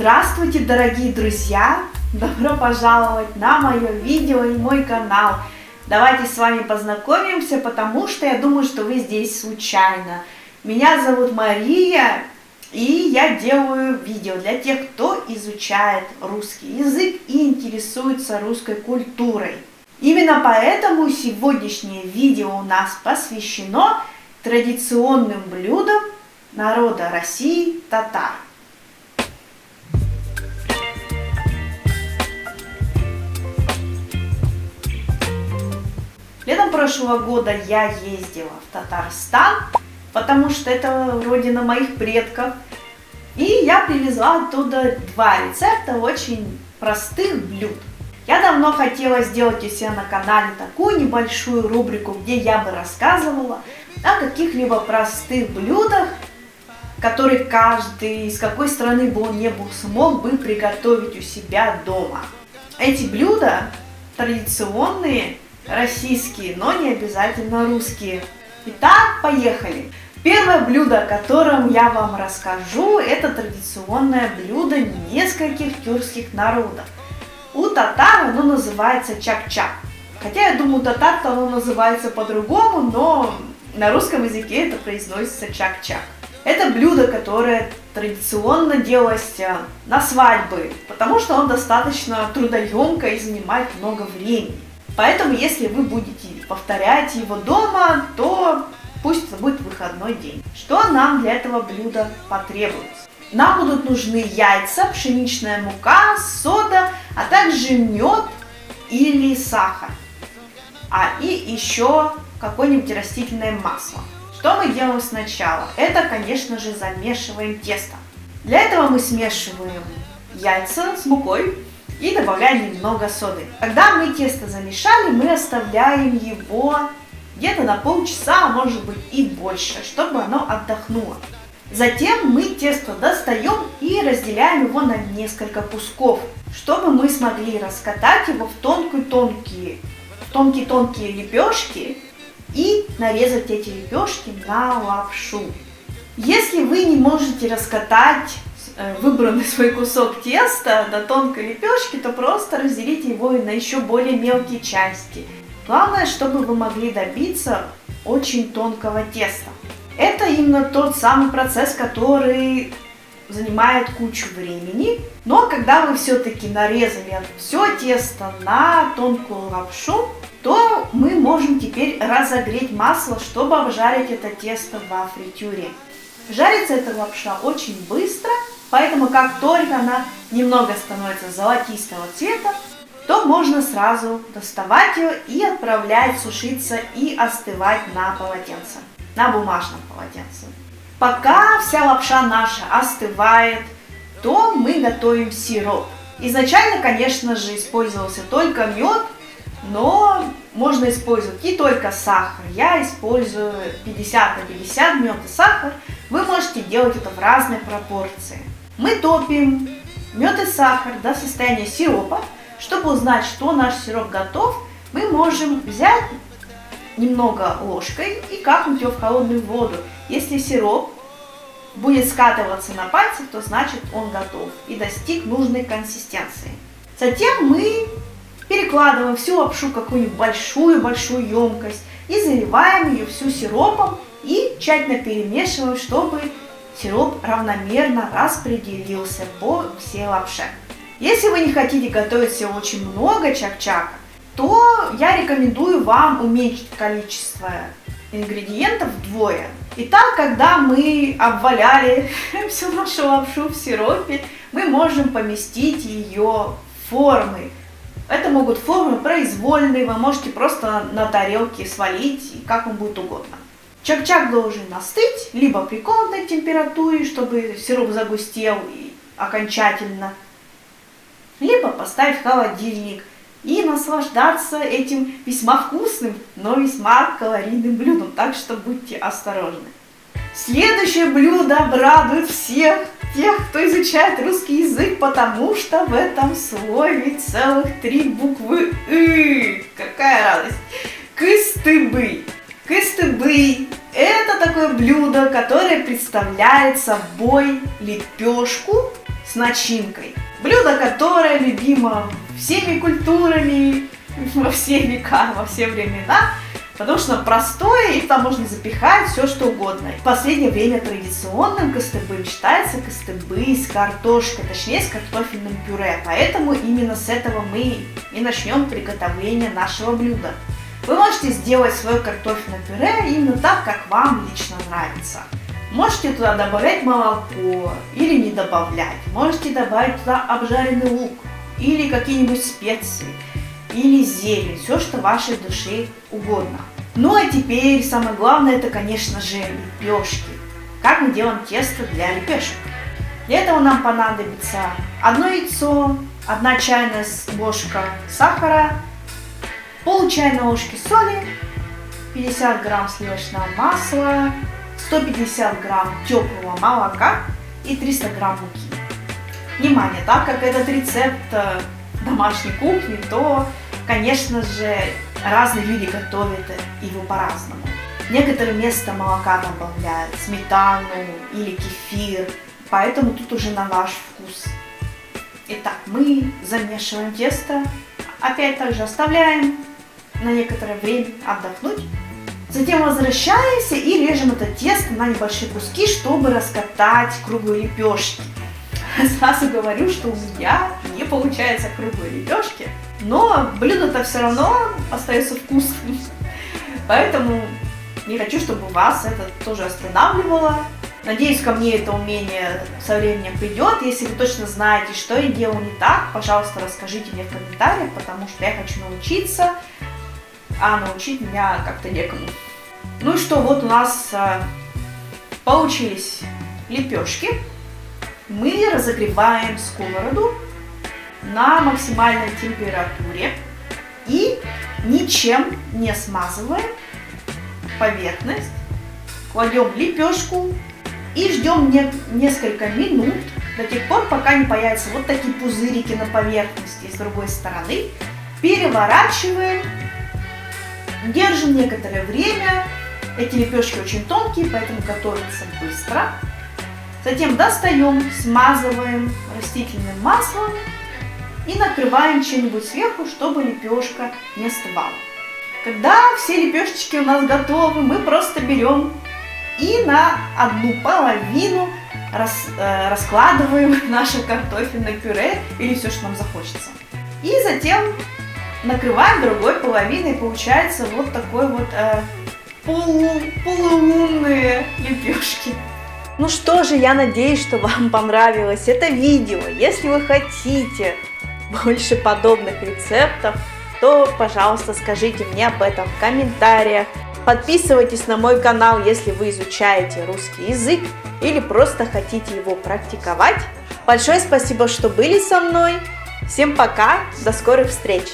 Здравствуйте, дорогие друзья! Добро пожаловать на мое видео и мой канал. Давайте с вами познакомимся, потому что я думаю, что вы здесь случайно. Меня зовут Мария, и я делаю видео для тех, кто изучает русский язык и интересуется русской культурой. Именно поэтому сегодняшнее видео у нас посвящено традиционным блюдам народа России татар. Летом прошлого года я ездила в Татарстан, потому что это родина моих предков. И я привезла оттуда два рецепта очень простых блюд. Я давно хотела сделать у себя на канале такую небольшую рубрику, где я бы рассказывала о каких-либо простых блюдах, которые каждый, из какой страны бы он ни был, смог бы приготовить у себя дома. Эти блюда традиционные, российские, но не обязательно русские. Итак, поехали! Первое блюдо, о котором я вам расскажу, это традиционное блюдо нескольких тюркских народов. У татар оно называется чак-чак. Хотя я думаю, у татар-то оно называется по-другому, но на русском языке это произносится чак-чак. Это блюдо, которое традиционно делалось на свадьбы, потому что оно достаточно трудоемко и занимает много времени. Поэтому, если вы будете повторять его дома, то пусть это будет выходной день. Что нам для этого блюда потребуется? Нам будут нужны яйца, пшеничная мука, сода, а также мед или сахар. И еще какое-нибудь растительное масло. Что мы делаем сначала? Это, конечно же, замешиваем тесто. Для этого мы смешиваем яйца с мукой и добавляем немного соды. Когда мы тесто замешали, мы оставляем его где-то на полчаса, а может быть и больше, чтобы оно отдохнуло. Затем мы тесто достаем и разделяем его на несколько кусков, чтобы мы смогли раскатать его в тонкие лепешки и нарезать эти лепешки на лапшу. Если вы не можете раскатать выбранный свой кусок теста до тонкой лепешки, то просто разделите его на еще более мелкие части. Главное, чтобы вы могли добиться очень тонкого теста. Это именно тот самый процесс, который занимает кучу времени. Но когда вы все-таки нарезали все тесто на тонкую лапшу, то мы можем теперь разогреть масло, чтобы обжарить это тесто во фритюре. Жарится эта лапша очень быстро, поэтому как только она немного становится золотистого цвета, то можно сразу доставать ее и отправлять сушиться и остывать на полотенце, на бумажном полотенце. Пока вся лапша наша остывает, то мы готовим сироп. Изначально, конечно же, использовался только мед, но можно использовать не только сахар. Я использую 50 на 50 мед и сахар. Вы можете делать это в разной пропорции. Мы топим мед и сахар до состояния сиропа. Чтобы узнать, что наш сироп готов, мы можем взять немного ложкой и капнуть его в холодную воду. Если сироп будет скатываться на пальцах, то значит он готов и достиг нужной консистенции. Затем мы перекладываем всю лапшу в какую-нибудь большую емкость и заливаем ее всю сиропом и тщательно перемешиваем, чтобы сироп равномерно распределился по всей лапше. Если вы не хотите готовить себе очень много чак-чака, то я рекомендую вам уменьшить количество ингредиентов вдвое. Итак, когда мы обваляли всю нашу лапшу в сиропе, мы можем поместить ее в формы. Это могут формы произвольные, вы можете просто на тарелке свалить, как вам будет угодно. Чак-чак должен остыть, либо при комнатной температуре, чтобы сироп загустел и окончательно, либо поставить в холодильник и наслаждаться этим весьма вкусным, но весьма калорийным блюдом, так что будьте осторожны. Следующее блюдо обрадует всех тех, кто изучает русский язык, потому что в этом слове целых 3 буквы «ы». Какая радость! Кыстыбый. Кыстыбый – это такое блюдо, которое представляет собой лепешку с начинкой. Блюдо, которое любимо всеми культурами, во все века, во все времена, потому что простое, и там можно запихать все что угодно. В последнее время традиционным кыстыбым считается кыстыбый с картошкой, точнее с картофельным пюре, поэтому именно с этого мы и начнем приготовление нашего блюда. Вы можете сделать свое картофельное пюре именно так, как вам лично нравится. Можете туда добавлять молоко или не добавлять, можете добавить туда обжаренный лук или какие-нибудь специи, или зелень, все, что вашей душе угодно. Ну а теперь самое главное, это, конечно же, лепешки. Как мы делаем тесто для лепешек? Для этого нам понадобится 1 яйцо, 1 чайная ложка сахара, пол чайной ложки соли, 50 грамм сливочного масла, 150 грамм теплого молока и 300 грамм муки. Внимание, так как этот рецепт домашней кухни, то, конечно же, разные люди готовят его по-разному. Некоторые вместо молока добавляют сметану или кефир, поэтому тут уже на ваш вкус. Итак, мы замешиваем тесто, опять также оставляем на некоторое время отдохнуть. Затем возвращаемся и режем это тесто на небольшие куски, чтобы раскатать круглые лепешки. Сразу говорю, что у меня не получается круглые лепешки, но блюдо-то все равно остается вкусным. Поэтому не хочу, чтобы вас это тоже останавливало. Надеюсь, ко мне это умение со временем придет. Если вы точно знаете, что я делаю не так, пожалуйста, расскажите мне в комментариях, потому что я хочу научиться, а научить меня как-то некому. Ну и что, вот у нас получились лепешки. Мы разогреваем сковороду на максимальной температуре и ничем не смазываем поверхность. Кладем лепешку и ждем несколько минут до тех пор, пока не появятся вот такие пузырики на поверхности с другой стороны. Переворачиваем, держим некоторое время. Эти лепешки очень тонкие, поэтому готовятся быстро. Затем достаем, смазываем растительным маслом и накрываем чем-нибудь сверху, чтобы лепешка не остывала. Когда все лепешечки у нас готовы, мы просто берем и на 1/2 раскладываем наше картофельное пюре или все, что нам захочется. И затем накрываем другой половиной, получается вот такой вот полулунные лепешки. Ну что же, я надеюсь, что вам понравилось это видео. Если вы хотите больше подобных рецептов, то, пожалуйста, скажите мне об этом в комментариях. Подписывайтесь на мой канал, если вы изучаете русский язык или просто хотите его практиковать. Большое спасибо, что были со мной. Всем пока, до скорых встреч!